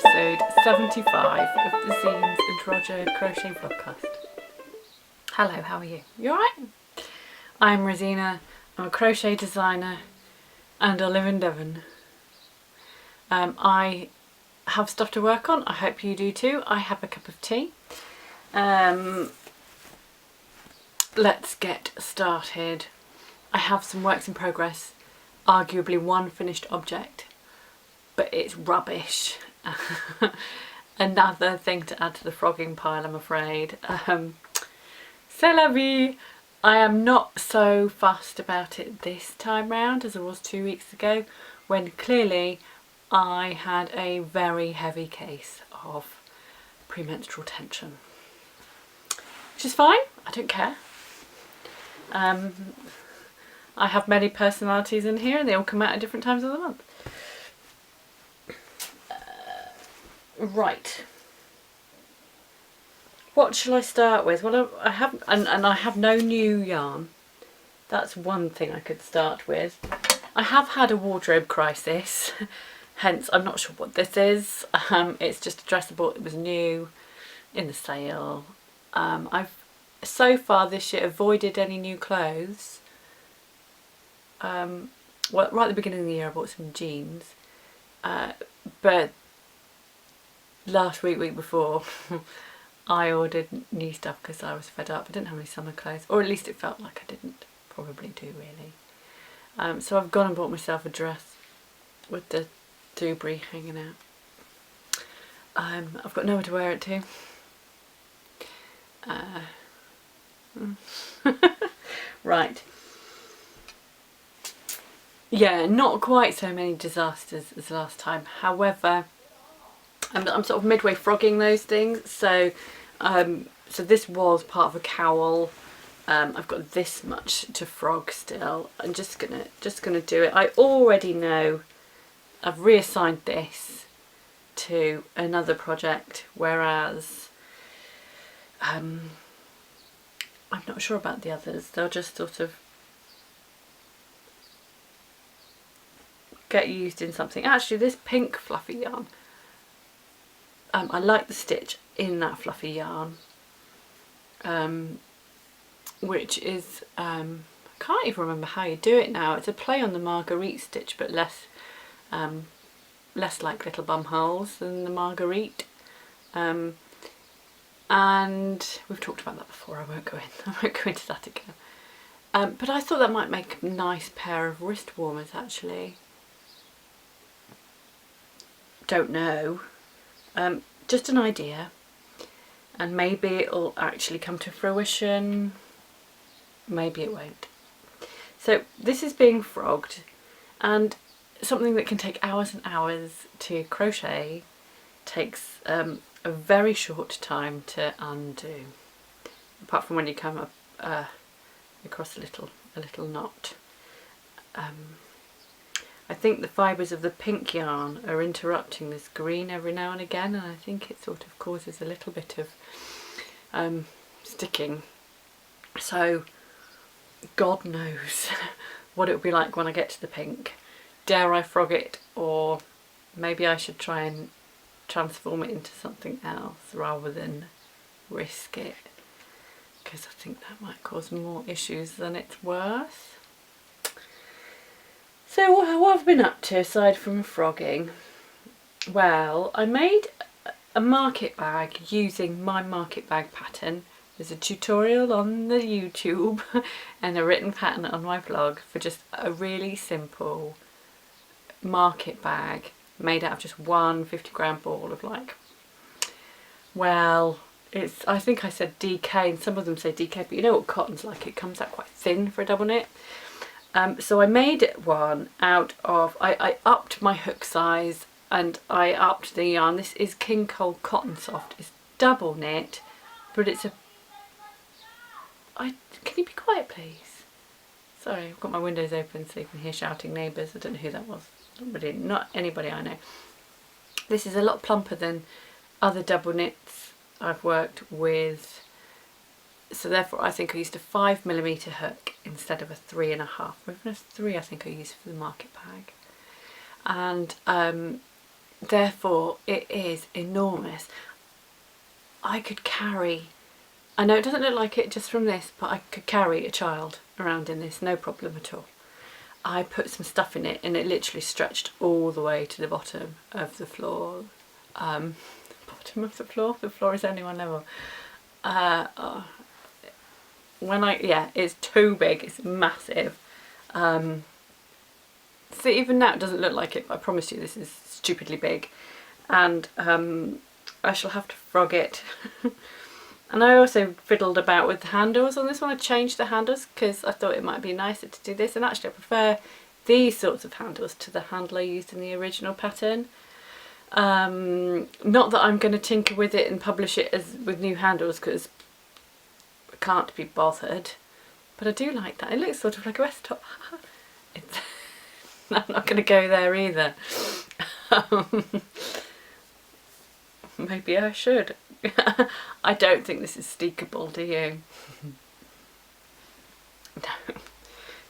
episode 75 of the Zeens and Roger Crochet Vlogcast. Hello, how are you? You alright? I'm Rosina, I'm a crochet designer and I live in Devon. I have stuff to work on, I hope you do too. I have a cup of tea. Let's get started. I have some works in progress, arguably one finished object, but it's rubbish. Another thing to add to the frogging pile, I'm afraid. C'est la vie. I am not so fussed about it this time round as I was 2 weeks ago, when clearly I had a very heavy case of premenstrual tension. Which is fine, I don't care. I have many personalities in here and they all come out at different times of the month. Right. What shall I start with? Well, I have no new yarn. That's one thing I could start with. I have had a wardrobe crisis, hence I'm not sure what this is. It's just a dress I bought. It was new in the sale. I've so far this year avoided any new clothes. Well, right at the beginning of the year I bought some jeans, but last week before I ordered new stuff because I was fed up. I didn't have any summer clothes, or at least it felt like I didn't. Probably do really. So I've gone and bought myself a dress with the doobrey hanging out. I've got nowhere to wear it to. Right. Yeah, not quite so many disasters as last time. However, I'm sort of midway frogging those things. So so this was part of a cowl. I've got this much to frog still. I'm just gonna do it. I already know I've reassigned this to another project, whereas I'm not sure about the others. They'll just sort of get used in something. Actually, this pink fluffy yarn, I like the stitch in that fluffy yarn, which is, I can't even remember how you do it now. It's a play on the Marguerite stitch, but less like little bum holes than the Marguerite. And we've talked about that before, I won't go into that again. But I thought that might make a nice pair of wrist warmers actually. Don't know. Just an idea, and maybe it'll actually come to fruition, maybe it won't. So this is being frogged, and something that can take hours and hours to crochet takes a very short time to undo, apart from when you come up across a little knot. I think the fibres of the pink yarn are interrupting this green every now and again, and I think it sort of causes a little bit of sticking. So God knows what it will be like when I get to the pink. Dare I frog it, or maybe I should try and transform it into something else rather than risk it, because I think that might cause more issues than it's worth. So what I've been up to aside from frogging? Well, I made a market bag using my market bag pattern. There's a tutorial on the YouTube and a written pattern on my blog for just a really simple market bag made out of just one 50-gram ball of, like, well, it's, I think I said DK and some of them say DK, but you know what cotton's like, it comes out quite thin for a double knit. So I made one out of, I upped my hook size and I upped the yarn. This is King Cole Cotton Soft. It's double knit, but it's a, can you be quiet please? Sorry, I've got my windows open so you can hear shouting neighbours. I don't know who that was. Not anybody I know. This is a lot plumper than other double knits I've worked with. So therefore I think I used a 5mm hook instead of a 3.5, or even a 3 I think I used for the market bag. And therefore it is enormous. I could carry, I know it doesn't look like it just from this, but I could carry a child around in this, no problem at all. I put some stuff in it and it literally stretched all the way to the bottom of the floor. Bottom of the floor is only one level. It's too big, it's massive. So even now it doesn't look like it, but I promise you this is stupidly big. And I shall have to frog it. And I also fiddled about with the handles on this one. I changed the handles because I thought it might be nicer to do this, and actually I prefer these sorts of handles to the handle I used in the original pattern. Not that I'm going to tinker with it and publish it as with new handles because I can't be bothered, but I do like that. It looks sort of like a vest top. I'm not going to go there either. Maybe I should. I don't think this is steekable, do you? No.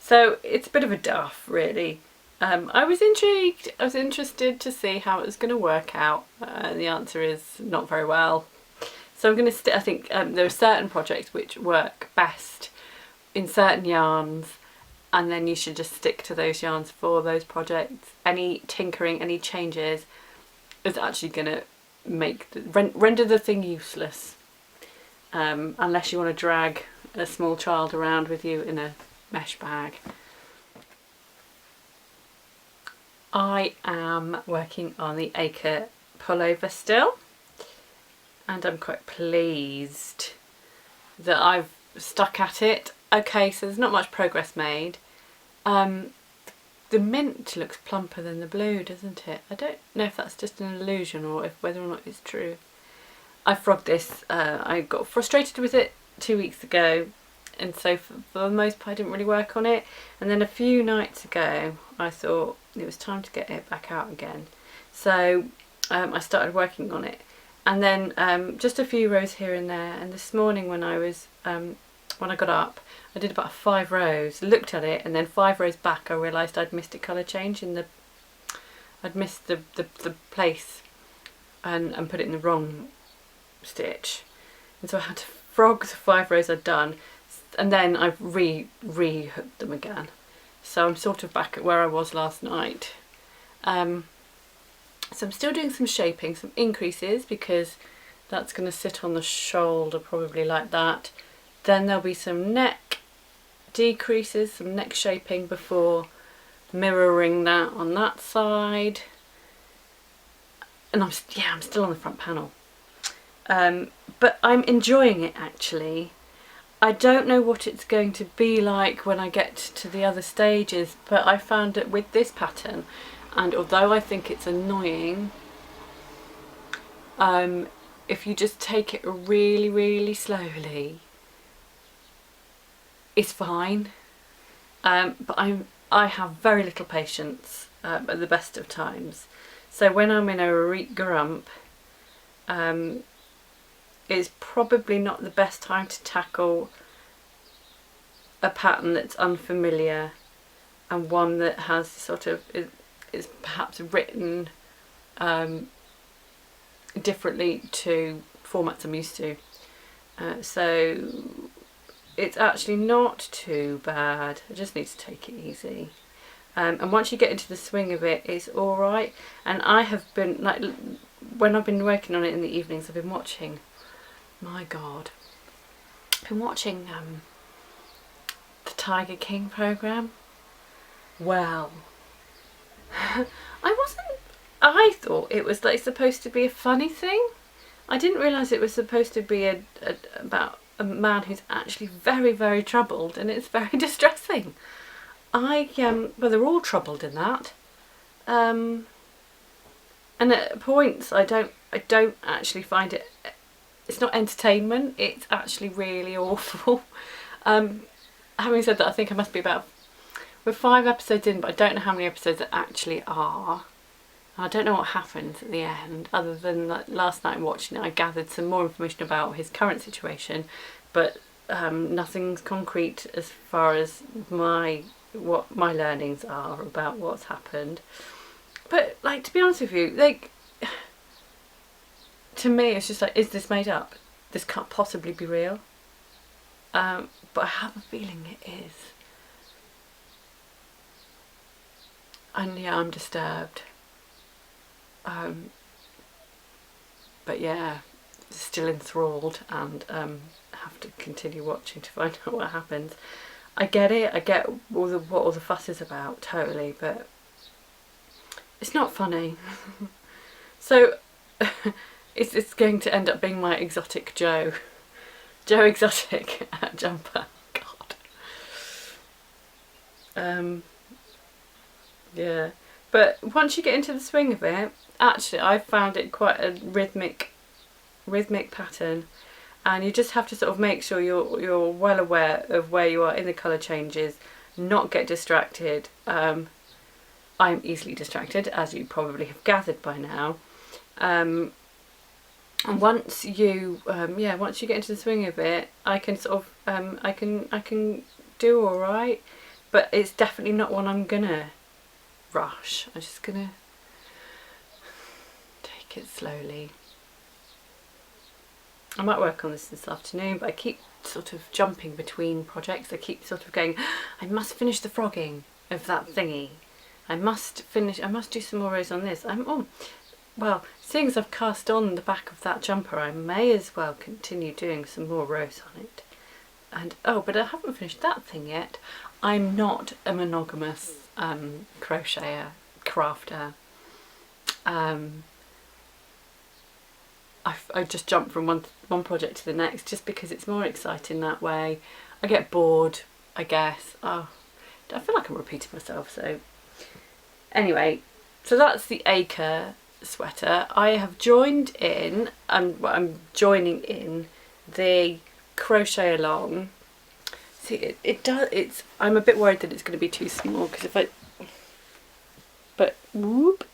So it's a bit of a duff, really. I was intrigued. I was interested to see how it was going to work out. The answer is not very well. So I'm going to I think there are certain projects which work best in certain yarns, and then you should just stick to those yarns for those projects. Any tinkering, any changes is actually going to make render the thing useless, unless you want to drag a small child around with you in a mesh bag. I am working on the Acre Pullover still, and I'm quite pleased that I've stuck at it. Okay, so there's not much progress made. The mint looks plumper than the blue, doesn't it? I don't know if that's just an illusion or whether or not it's true. I frogged this. I got frustrated with it 2 weeks ago, and so for the most part I didn't really work on it. And then a few nights ago I thought it was time to get it back out again. So I started working on it, and then just a few rows here and there. And this morning when I was when I got up, I did about 5 rows, looked at it, and then 5 rows back I realised I'd missed a colour change in I'd missed the place and put it in the wrong stitch. And so I had to frog the 5 rows I'd done, and then I've re-hooked them again. So I'm sort of back at where I was last night. So I'm still doing some shaping, some increases, because that's going to sit on the shoulder probably like that. Then there'll be some neck decreases, some neck shaping before mirroring that on that side. And I'm still on the front panel. But I'm enjoying it actually. I don't know what it's going to be like when I get to the other stages, but I found that with this pattern, and although I think it's annoying, if you just take it really, really slowly, it's fine. But I have very little patience at the best of times. So when I'm in a grump, it's probably not the best time to tackle a pattern that's unfamiliar and one that has sort of is perhaps written differently to formats I'm used to. So it's actually not too bad. I just need to take it easy. And once you get into the swing of it, it's alright. And I have been, like, when I've been working on it in the evenings, I've been watching, my God, I've been watching the Tiger King programme. Well, I thought it was like supposed to be a funny thing. I didn't realise it was supposed to be about a man who's actually very, very troubled, and it's very distressing. Well, they're all troubled in that. And at points I don't actually find it, it's not entertainment, it's actually really awful. Having said that, I think I must be we're 5 episodes in, but I don't know how many episodes there actually are. And I don't know what happens at the end, other than that last night watching it I gathered some more information about his current situation, but nothing's concrete as far as what my learnings are about what's happened. But, like, to be honest with you, like, to me it's just like, is this made up? This can't possibly be real. But I have a feeling it is. And yeah, I'm disturbed. But yeah, still enthralled, and have to continue watching to find out what happens. I get it, I get what all the fuss is about, totally, but it's not funny. So it's going to end up being my exotic Joe Exotic jumper. God. Yeah, but once you get into the swing of it, actually I found it quite a rhythmic pattern, and you just have to sort of make sure you're well aware of where you are in the colour changes, not get distracted. I'm easily distracted, as you probably have gathered by now. And once you once you get into the swing of it, I can sort of I can do all right, but it's definitely not one I'm gonna rush. I'm just gonna take it slowly. I might work on this afternoon, but I keep sort of jumping between projects. I keep sort of going, I must finish the frogging of that thingy. I must do some more rows on this. Well, seeing as I've cast on the back of that jumper, I may as well continue doing some more rows on it. And but I haven't finished that thing yet. I'm not a monogamous crocheter, crafter. I just jump from one project to the next just because it's more exciting that way. I get bored, I guess. I feel like I'm repeating myself. So anyway, so that's the Acre sweater. I have joined in, I'm joining in the crochet along. See, I'm a bit worried that it's going to be too small, because but whoop.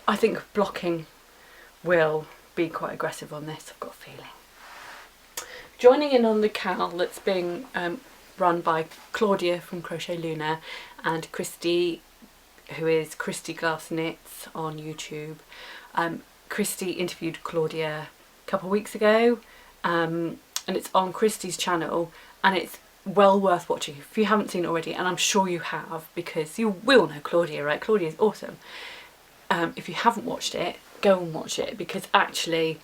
I think blocking will be quite aggressive on this, I've got a feeling. Joining in on the cowl that's being run by Claudia from Crochet Luna and Christy, who is Christy Glass Knits on YouTube. Christy interviewed Claudia a couple of weeks ago, and it's on Christy's channel, and it's well worth watching if you haven't seen it already, and I'm sure you have, because you will know Claudia, right? Claudia is awesome. If you haven't watched it, go and watch it, because actually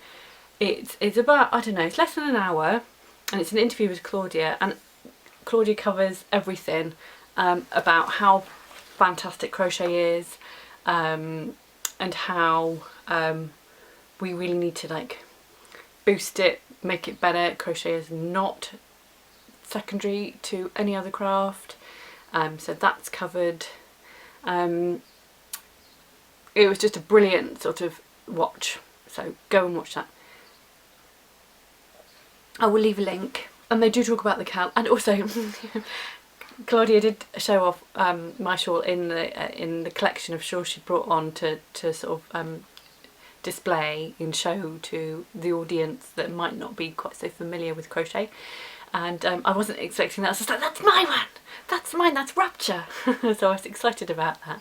it's about, I don't know, it's less than an hour, and it's an interview with Claudia, and Claudia covers everything about how fantastic crochet is, and how we really need to like boost it, make it better. Crochet is not secondary to any other craft, so that's covered. It was just a brilliant sort of watch, so go and watch that. I will leave a link, and they do talk about the cowl, and also Claudia did show off my shawl in the collection of shawls she brought on to sort of display and show to the audience that might not be quite so familiar with crochet. And I wasn't expecting that. I was just like, that's my one, that's mine, that's Rapture. So I was excited about that.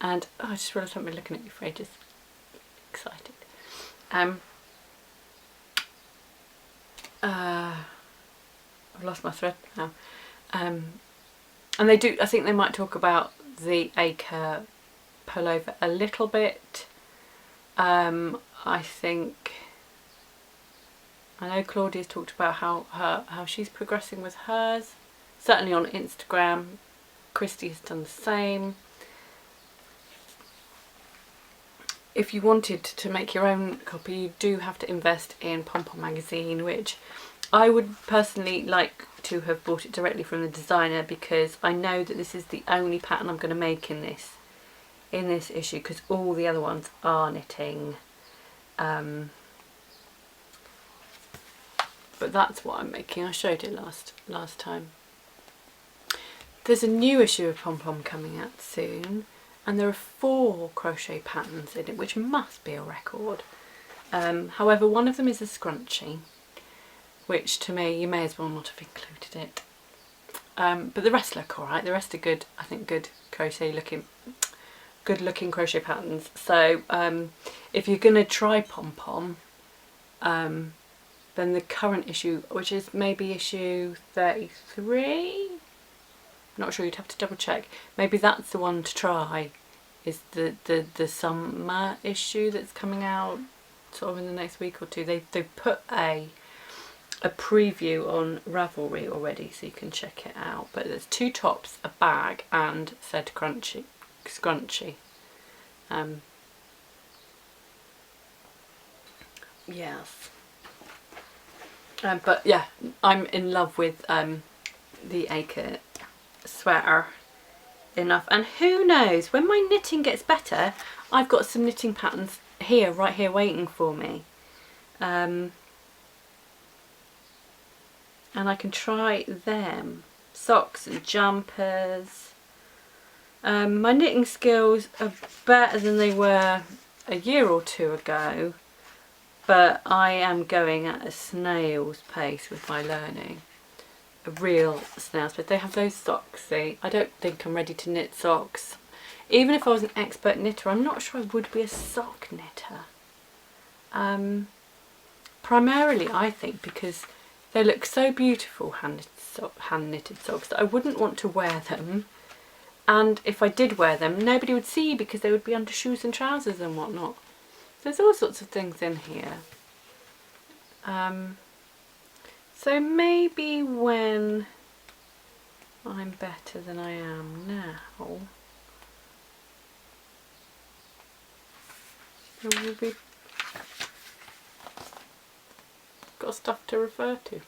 And I just realised I've been looking at you for ages. Excited. I've lost my thread now. And they do, I think they might talk about the Acre Pullover a little bit. I think, I know Claudia's talked about how she's progressing with hers, certainly on Instagram. Christy has done the same. If you wanted to make your own copy, you do have to invest in Pom Pom magazine, which I would personally like to have bought it directly from the designer, because I know that this is the only pattern I'm going to make in this issue, because all the other ones are knitting. But that's what I'm making. I showed it last time. There's a new issue of Pom Pom coming out soon, and there are 4 crochet patterns in it, which must be a record. However, one of them is a scrunchie, which to me, you may as well not have included it. But the rest look alright, the rest are good, I think good crochet looking good looking crochet patterns. So if you're going to try pom-pom, then the current issue, which is maybe issue 33, not sure, you'd have to double check, maybe that's the one to try, is the summer issue that's coming out sort of in the next week or two. They've put a preview on Ravelry already, so you can check it out. But there's 2 tops, a bag, and said scrunchie. Yes. But yeah, I'm in love with the Acre sweater enough, and who knows, when my knitting gets better, I've got some knitting patterns here, right here, waiting for me. And I can try them. Socks and jumpers. My knitting skills are better than they were a year or 2 ago, but I am going at a snail's pace with my learning. A real snail's pace. They have those socks, see? I don't think I'm ready to knit socks. Even if I was an expert knitter, I'm not sure I would be a sock knitter. Primarily, I think, because they look so beautiful, hand-knitted socks, that I wouldn't want to wear them. And if I did wear them, nobody would see because they would be under shoes and trousers and whatnot. There's all sorts of things in here. So maybe when I'm better than I am now, there will be got stuff to refer to.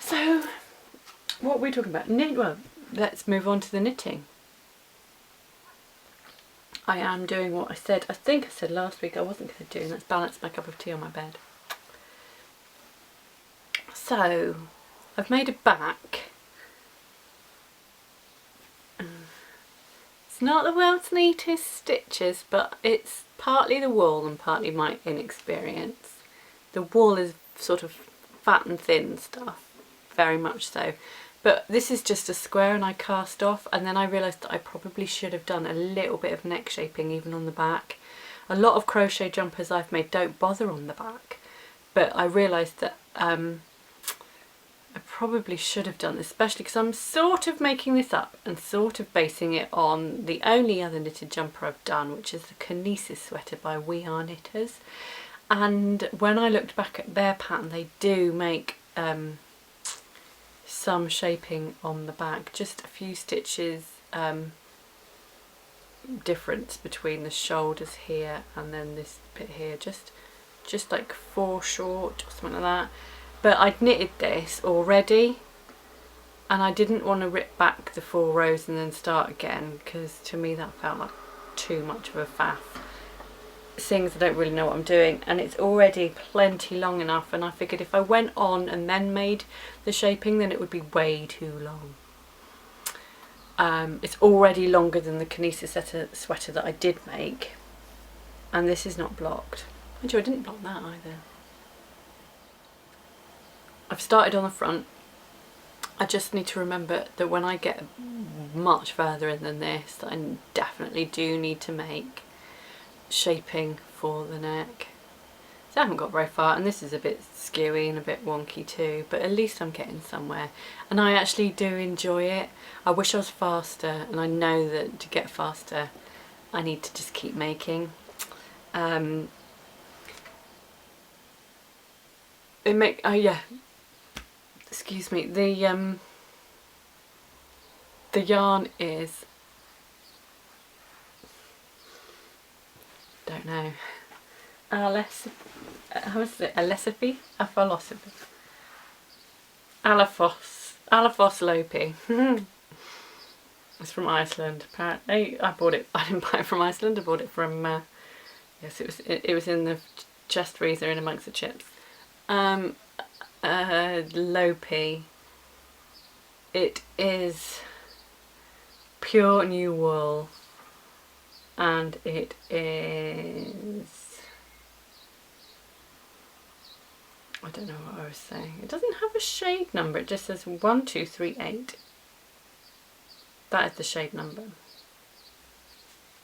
So, what are we talking about? Well, let's move on to the knitting. I am doing what I think I said last week I wasn't going to do, and that's balance my cup of tea on my bed. So, I've made a back. It's not the world's neatest stitches, but it's partly the wool and partly my inexperience. The wool is sort of fat and thin stuff, very much so. But this is just a square and I cast off, and then I realised that I probably should have done a little bit of neck shaping even on the back. A lot of crochet jumpers I've made don't bother on the back, but I realised that I probably should have done this, especially because I'm sort of making this up and sort of basing it on the only other knitted jumper I've done, which is the Kinesis sweater by We Are Knitters. And when I looked back at their pattern, they do make some shaping on the back, just a few stitches difference between the shoulders here and then this bit here, just like 4 short or something like that. But I'd knitted this already and I didn't want to rip back the 4 rows and then start again, because to me that felt like too much of a faff, seeing as I don't really know what I'm doing, and it's already plenty long enough, and I figured if I went on and then made the shaping then it would be way too long. It's already longer than the Kinesis sweater that I did make, and this is not blocked. Mind you, I didn't block that either. I've started on the front. I just need to remember that when I get much further in than this, I definitely do need to make shaping for the neck. So I haven't got very far, and this is a bit skewy and a bit wonky too, but at least I'm getting somewhere, and I actually do enjoy it. I wish I was faster, and I know that to get faster I need to just keep making. Oh yeah, excuse me, the yarn is, don't know, how is it? A philosophy? Alaphos Lopi. It's from Iceland. Apparently, I didn't buy it from Iceland. I bought it from. Yes, it was in the chest freezer in amongst the chips. Lopi. It is pure new wool, and it is, I don't know what I was saying. It doesn't have a shade number, it just says 1238. That is the shade number.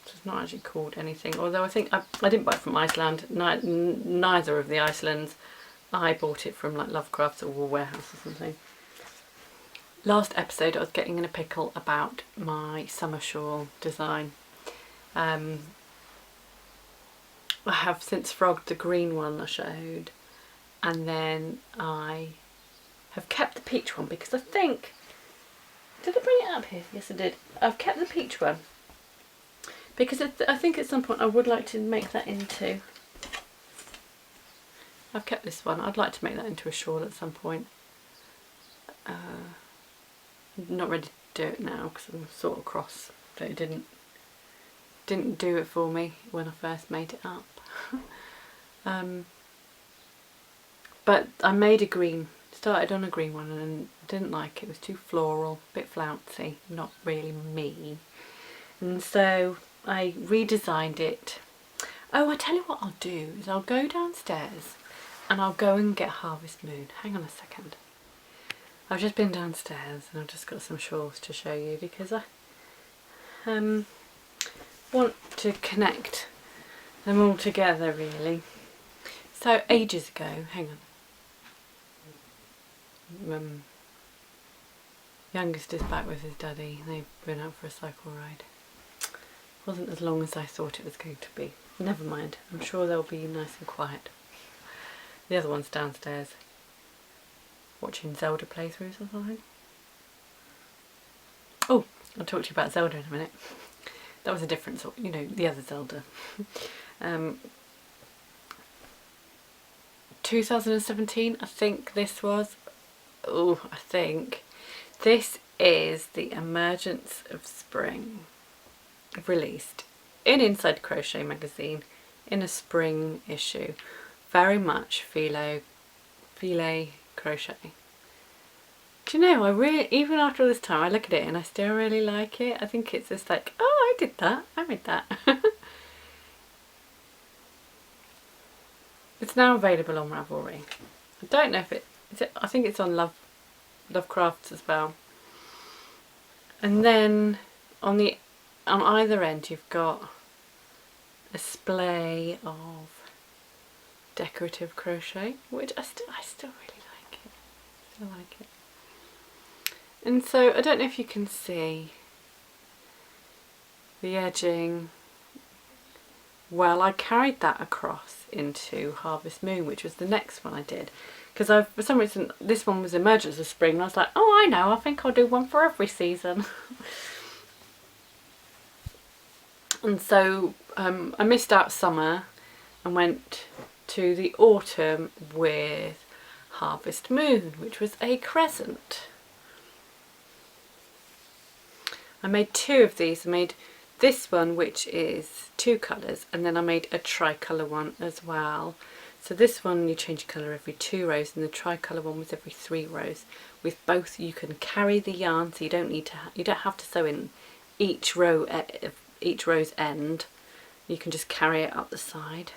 So it's not actually called anything, although I think I didn't buy it from Iceland, neither of the Icelands. I bought it from like Lovecrafts or Wool Warehouse or something. Last episode I was getting in a pickle about my summer shawl design. I have since frogged the green one I showed, and then I have kept the peach one because I think, did I bring it up here? Yes I did. I've kept the peach one because I think at some point I would like to make that into, I've kept this one, I'd like to make that into a shawl at some point. I'm not ready to do it now because I'm sort of cross that it didn't do it for me when I first made it up. But I made a green, started on a green one and didn't like it. It was too floral, a bit flouncy, not really me. And so I redesigned it. Oh, I tell you what I'll do is I'll go downstairs and I'll go and get Harvest Moon. Hang on a second. I've just been downstairs and I've just got some shawls to show you because I want to connect them all together really. So ages ago, hang on, youngest is back with his daddy. They've been out for a cycle ride. Wasn't as long as I thought it was going to be. Never mind, I'm sure they'll be nice and quiet. The other one's downstairs watching Zelda playthroughs or something. Oh, I'll talk to you about Zelda in a minute. That was a different sort, you know, the other Zelda. 2017, I think this was. Oh, I think. This is The Emergence of Spring. Released in Inside Crochet magazine in a spring issue. Very much filet crochet. Do you know, I really, even after all this time, I look at it and I still really like it. I think it's just like, oh, I did that, I made that. It's now available on Ravelry. I don't know if I think it's on Lovecrafts as well. And then on either end you've got a splay of decorative crochet, which I still really like it. Still like it. And so I don't know if you can see the edging. Well, I carried that across into Harvest Moon, which was the next one I did. Because for some reason this one was Emergence of Spring and I was like, oh, I know, I think I'll do one for every season. And so I missed out summer and went to the autumn with Harvest Moon, which was a crescent. I made two of these. I made this one, which is 2 colours, and then I made a tricolour one as well. So this one you change colour every 2 rows, and the tricolour one was every 3 rows. With both, you can carry the yarn, so you don't have to sew in each row each row's end. You can just carry it up the side.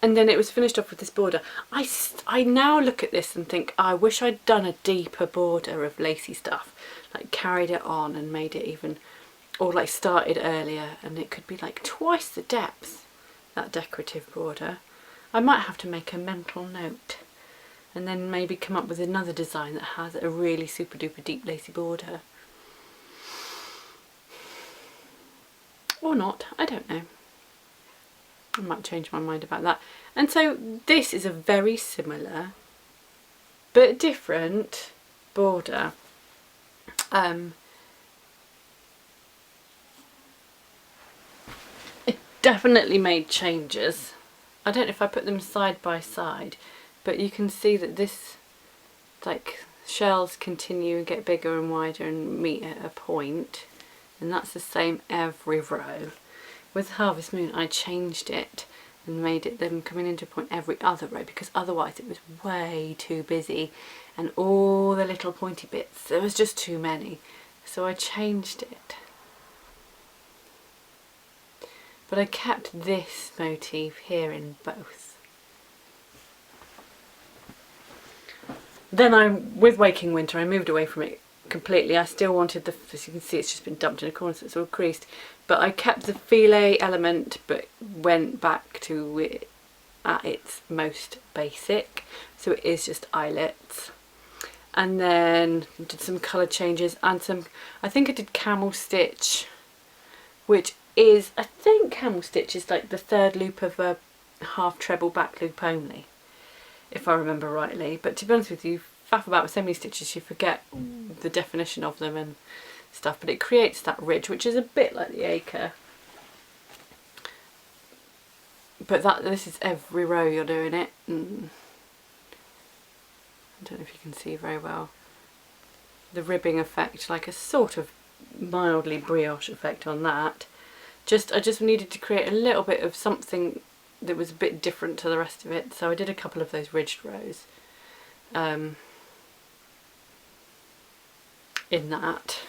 And then it was finished off with this border. I now look at this and think, oh, I wish I'd done a deeper border of lacy stuff, like carried it on and made it even, or like started earlier and it could be like twice the depth, that decorative border. I might have to make a mental note and then maybe come up with another design that has a really super duper deep lacy border. Or not, I don't know. I might change my mind about that. And so this is a very similar but different border. It definitely made changes. I don't know if I put them side by side, but you can see that this, like, shells continue and get bigger and wider and meet at a point, and that's the same every row. With Harvest Moon I changed it and made it them coming into a point every other row, because otherwise it was way too busy and all the little pointy bits, there was just too many, so I changed it. But I kept this motif here in both. Then with Waking Winter, I moved away from it completely. I still wanted as you can see, it's just been dumped in a corner, so it's all creased. But I kept the filet element, but went back to it at its most basic. So it is just eyelets. And then did some colour changes and I think I did camel stitch, which is, I think camel stitch is like the third loop of a half treble back loop only, if I remember rightly. But to be honest with you, faff about with so many stitches you forget the definition of them and stuff. But it creates that ridge, which is a bit like the Acre. But this is every row you're doing it. I don't know if you can see very well the ribbing effect, like a sort of mildly brioche effect on that. I just needed to create a little bit of something that was a bit different to the rest of it, so I did a couple of those ridged rows in that.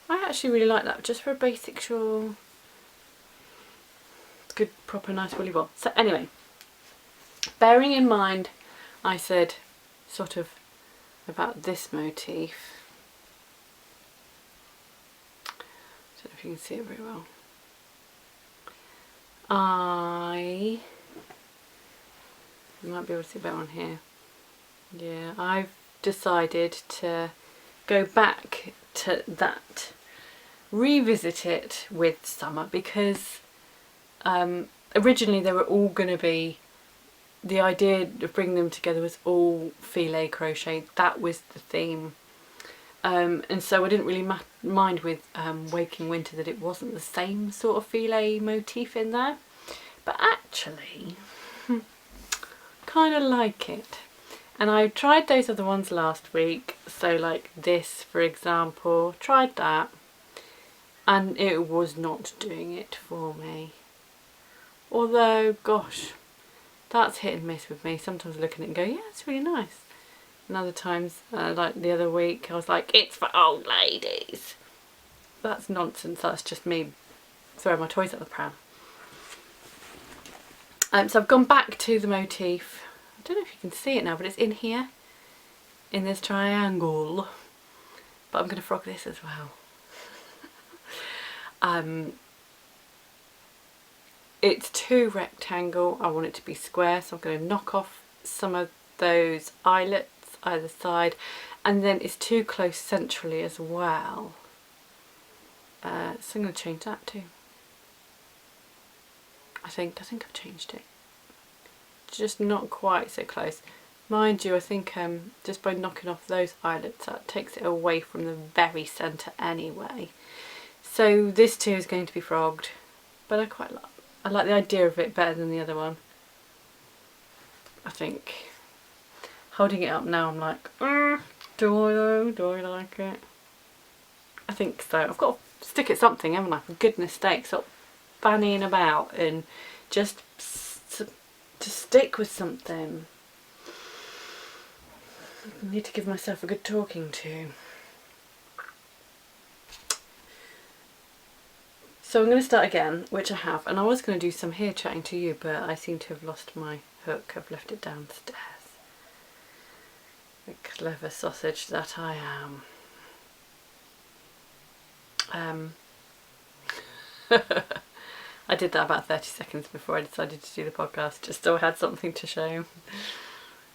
I actually really like that, just for a basic shawl. It's good, proper nice woolly wool. So anyway, bearing in mind I said sort of about this motif, I don't know if you can see it very well. You might be able to see better on here. Yeah, I've decided to go back to that, revisit it with summer, because originally they were all going to be, the idea of bringing them together was all filet crochet. That was the theme. And so I didn't really mind with Waking Winter that it wasn't the same sort of filet motif in there. But actually, kind of like it. And I tried those other ones last week. So like this, for example, tried that. And it was not doing it for me. Although, gosh, that's hit and miss with me. Sometimes I look at it and go, yeah, it's really nice. And other times, like the other week, I was like, it's for old ladies. That's nonsense. That's just me throwing my toys at the pram. So I've gone back to the motif. I don't know if you can see it now, but it's in here, in this triangle. But I'm going to frog this as well. It's too rectangle. I want it to be square, so I'm going to knock off some of those eyelets either side, and then it's too close centrally as well. So I'm going to change that too. I think I've changed it. Just not quite so close. Mind you, I think just by knocking off those eyelets, that takes it away from the very centre anyway. So this too is going to be frogged, but I like the idea of it better than the other one. I think. Holding it up now, I'm like, do I though? Do I like it? I think so. I've got to stick at something, haven't I? For goodness sake, stop fannying about and just to stick with something. I need to give myself a good talking to. So I'm going to start again, which I have, and I was going to do some here chatting to you, but I seem to have lost my hook. I've left it downstairs. The clever sausage that I am. I did that about 30 seconds before I decided to do the podcast, just so I had something to show.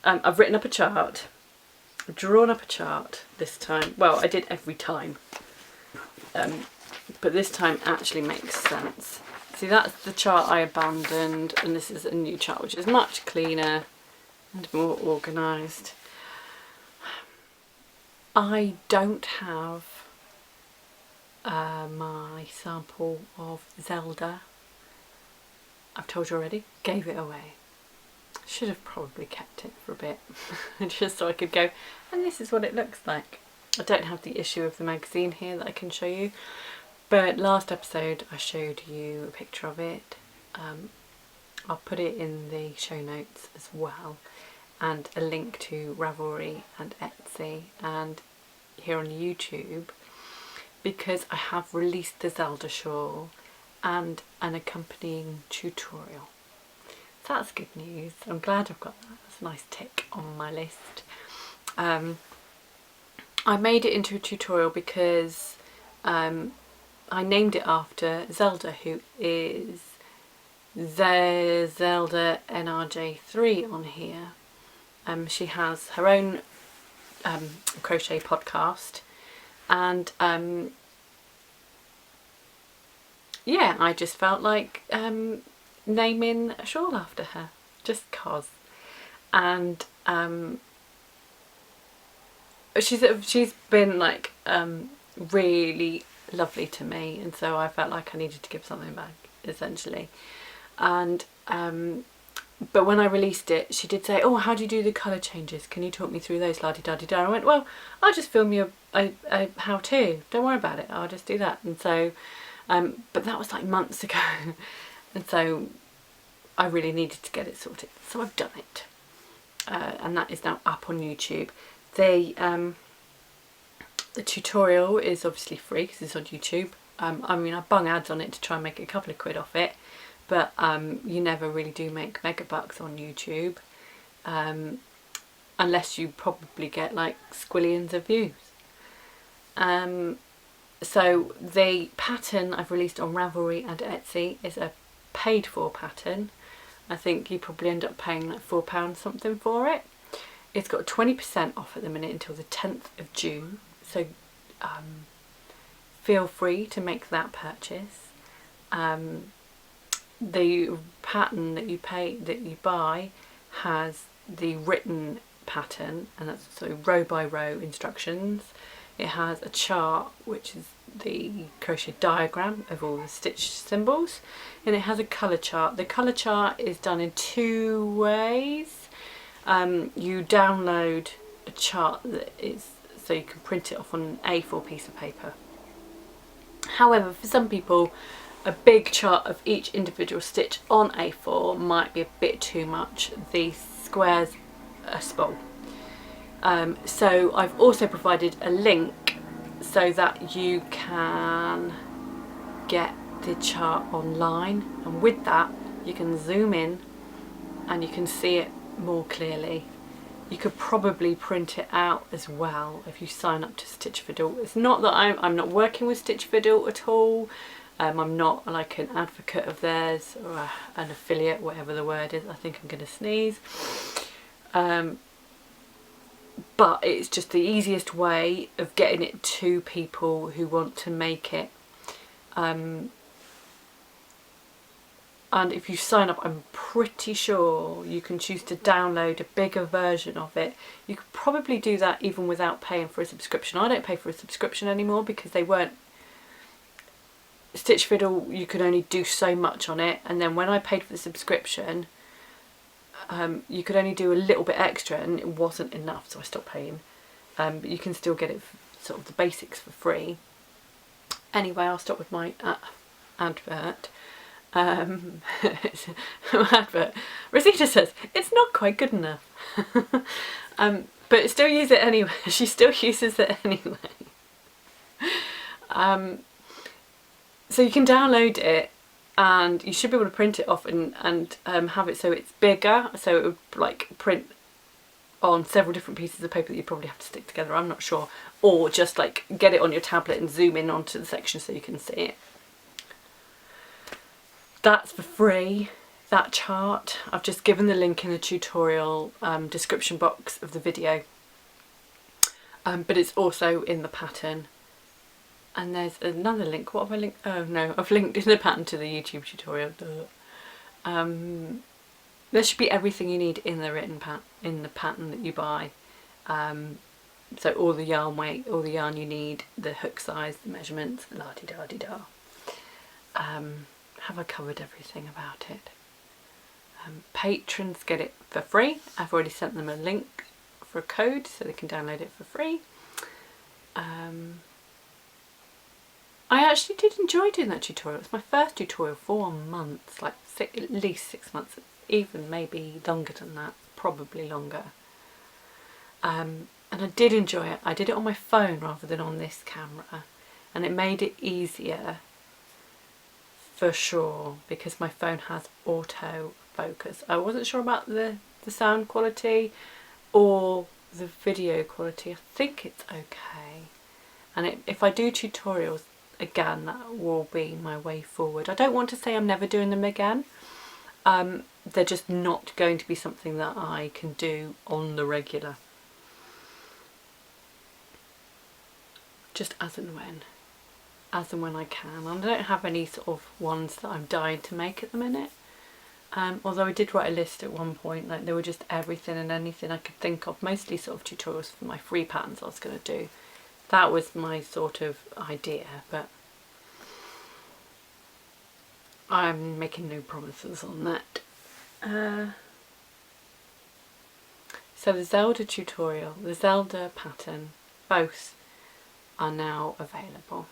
I've written up a chart, drawn up a chart this time. Well, I did every time, but this time actually makes sense. See, that's the chart I abandoned, and this is a new chart which is much cleaner and more organised. I don't have my sample of Zelda. I've told you already, gave it away. Should have probably kept it for a bit, just so I could go, and this is what it looks like. I don't have the issue of the magazine here that I can show you, but last episode I showed you a picture of it. I'll put it in the show notes as well, and a link to Ravelry and Etsy and here on YouTube, because I have released the Zelda shawl and an accompanying tutorial. So that's good news. I'm glad I've got that. That's a nice tick on my list. I made it into a tutorial because I named it after Zelda, who is the Zelda NRJ3 on here. She has her own crochet podcast, and yeah, I just felt like naming a shawl after her, just cause. And she's been like really lovely to me, and so I felt like I needed to give something back, essentially. And but when I released it, she did say, "Oh, how do you do the colour changes? Can you talk me through those?" La-di-da-di-da. I went, "Well, I'll just film you a how-to. Don't worry about it. I'll just do that." And so, but that was like months ago, and so I really needed to get it sorted. So I've done it, and that is now up on YouTube. The tutorial is obviously free because it's on YouTube. I mean, I bung ads on it to try and make a couple of quid off it, but you never really do make mega bucks on YouTube, unless you probably get like squillions of views. So the pattern I've released on Ravelry and Etsy is a paid for pattern. I think you probably end up paying like £4 something for it. It's got 20% off at the minute until the 10th of June, so feel free to make that purchase. The pattern that you buy has the written pattern, and that's so row by row instructions. It has a chart, which is the crochet diagram of all the stitch symbols, and it has a colour chart. The colour chart is done in two ways. You download a chart that is, so you can print it off on an A4 piece of paper. However, for some people, a big chart of each individual stitch on A4 might be a bit too much. The squares are small. So I've also provided a link so that you can get the chart online, and with that you can zoom in and you can see it more clearly. You could probably print it out as well if you sign up to Stitch Fiddle. It's not that I'm not working with Stitch Fiddle at all. I'm not like an advocate of theirs or an affiliate, whatever the word is. I think I'm going to sneeze. But it's just the easiest way of getting it to people who want to make it. And if you sign up, I'm pretty sure you can choose to download a bigger version of it. You could probably do that even without paying for a subscription. I don't pay for a subscription anymore because they weren't... Stitch Fiddle, you could only do so much on it, and then when I paid for the subscription, you could only do a little bit extra, and it wasn't enough, so I stopped paying. But you can still get it for sort of the basics for free. Anyway, I'll stop with my advert. Advert. Rosita says it's not quite good enough, but still use it anyway. She still uses it anyway. So you can download it, and you should be able to print it off and have it so it's bigger, so it would like print on several different pieces of paper that you probably have to stick together. I'm not sure, or just like get it on your tablet and zoom in onto the section so you can see it. That's for free, that chart. I've just given the link in the tutorial description box of the video, but it's also in the pattern. And there's another link. What have I linked? Oh no, I've linked in the pattern to the YouTube tutorial. There should be everything you need in the written in the pattern that you buy. So all the yarn weight, all the yarn you need, the hook size, the measurements, la-di-da-di-da. Have I covered everything about it? Patrons get it for free. I've already sent them a link for a code so they can download it for free. I actually did enjoy doing that tutorial. It's my first tutorial for months, like at least 6 months, even maybe longer than that, probably longer. And I did enjoy it. I did it on my phone rather than on this camera, and it made it easier for sure because my phone has auto focus. I wasn't sure about the sound quality or the video quality, I think it's okay. And if I do tutorials again, that will be my way forward. I don't want to say I'm never doing them again. They're just not going to be something that I can do on the regular. Just as and when I can. And I don't have any sort of ones that I'm dying to make at the minute. Although I did write a list at one point, like there were just everything and anything I could think of, mostly sort of tutorials for my free patterns I was going to do. That was my sort of idea, but I'm making no promises on that. So the Zelda tutorial, the Zelda pattern, both are now available.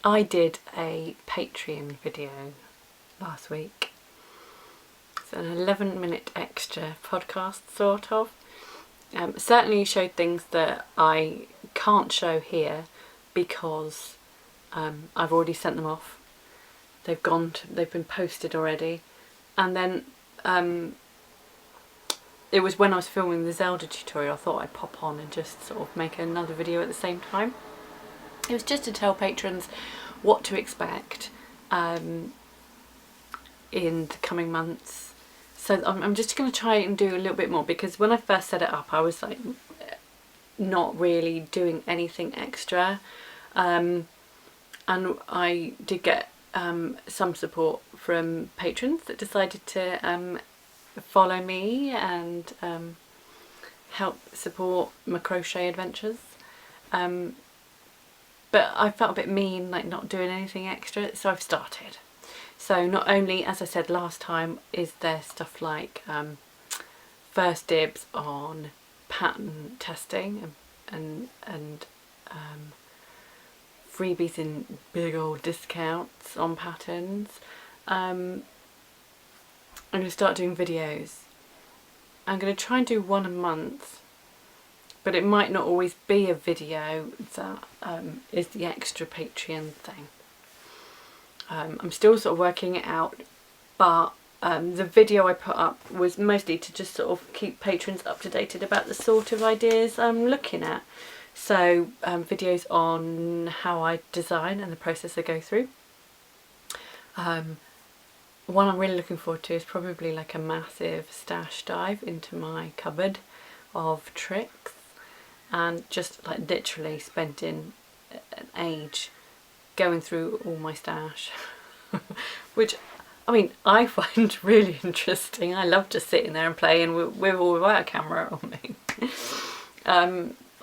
I did a Patreon video last week. It's an 11-minute extra podcast, sort of. Certainly showed things that I can't show here because I've already sent them off. They've been posted already. And then it was when I was filming the Zelda tutorial, I thought I'd pop on and just sort of make another video at the same time. It was just to tell patrons what to expect in the coming months. So I'm just going to try and do a little bit more, because when I first set it up I was like not really doing anything extra, and I did get some support from patrons that decided to follow me and help support my crochet adventures. But I felt a bit mean, like not doing anything extra, so I've started. So not only, as I said last time, is there stuff like first dibs on pattern testing and freebies and big old discounts on patterns. I'm going to start doing videos. I'm going to try and do one a month, but it might not always be a video that is the extra Patreon thing. I'm still sort of working it out, but the video I put up was mostly to just sort of keep patrons up to date about the sort of ideas I'm looking at. So videos on how I design and the process I go through. One I'm really looking forward to is probably like a massive stash dive into my cupboard of tricks, and just like literally spending an age going through all my stash, which I mean I find really interesting. I love just sitting there and playing with all without a camera on me.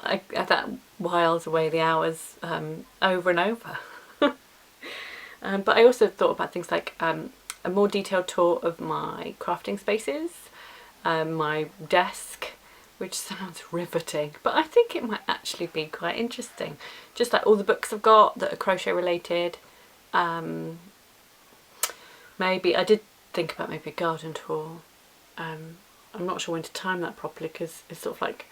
That whiles away the hours over and over. But I also thought about things like a more detailed tour of my crafting spaces, my desk, which sounds riveting, but I think it might actually be quite interesting. Just like all the books I've got that are crochet related. Maybe, I did think about maybe a garden tour. I'm not sure when to time that properly, because it's sort of like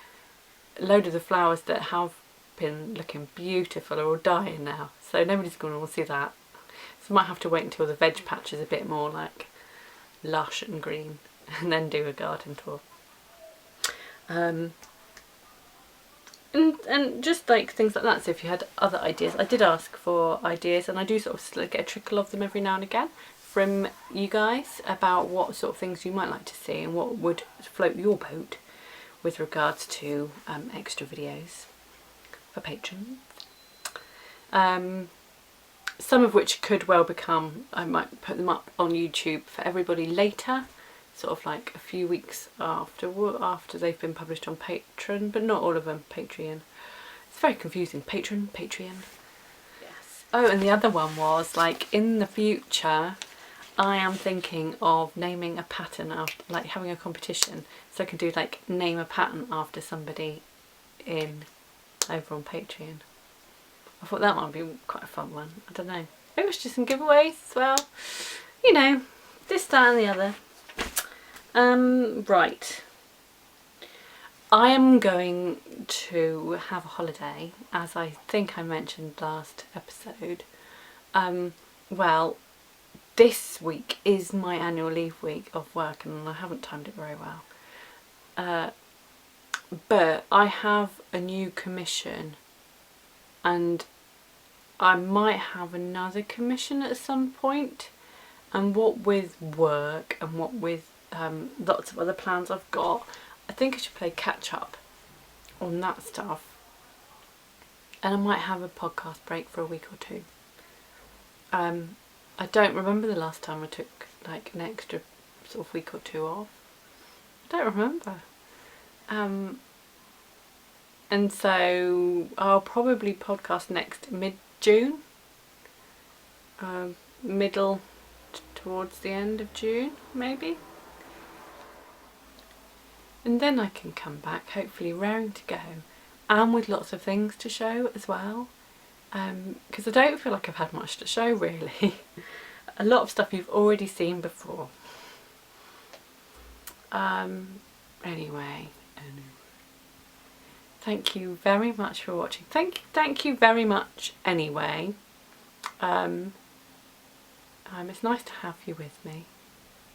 a load of the flowers that have been looking beautiful are all dying now, so nobody's going to want to see that. So I might have to wait until the veg patch is a bit more like lush and green and then do a garden tour. And just like things like that. So if you had other ideas, I did ask for ideas, and I do sort of get a trickle of them every now and again from you guys about what sort of things you might like to see and what would float your boat with regards to extra videos for patrons. Some of which could well become, I might put them up on YouTube for everybody later, sort of like a few weeks after they've been published on Patreon, but not all of them Patreon. It's very confusing. Patreon. Yes. Oh, and the other one was like in the future I am thinking of naming a pattern after, like having a competition, so I can do like name a pattern after somebody over on Patreon. I thought that might be quite a fun one. I don't know. Maybe we should do some giveaways as well. You know, this, that and the other. Right. I am going to have a holiday, as I think I mentioned last episode. Well, this week is my annual leave week of work, and I haven't timed it very well. but I have a new commission, and I might have another commission at some point, and what with work and what with lots of other plans I've got, I think I should play catch up on that stuff, and I might have a podcast break for a week or two. I don't remember the last time I took like an extra sort of week or two off. I don't remember. And so I'll probably podcast next mid-June, middle towards the end of June maybe, and then I can come back hopefully raring to go and with lots of things to show as well, because I don't feel like I've had much to show really. A lot of stuff you've already seen before. Anyway, thank you very much for watching. Thank you very much anyway. It's nice to have you with me.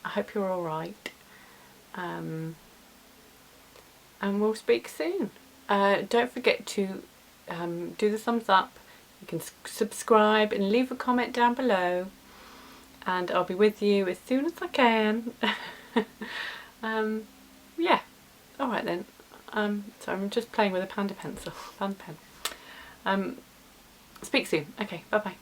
I hope you're alright. And we'll speak soon. Don't forget to do the thumbs up. You can subscribe and leave a comment down below. And I'll be with you as soon as I can. Yeah. Alright then. So I'm just playing with a panda pencil. Panda pen. Speak soon. Okay, bye bye.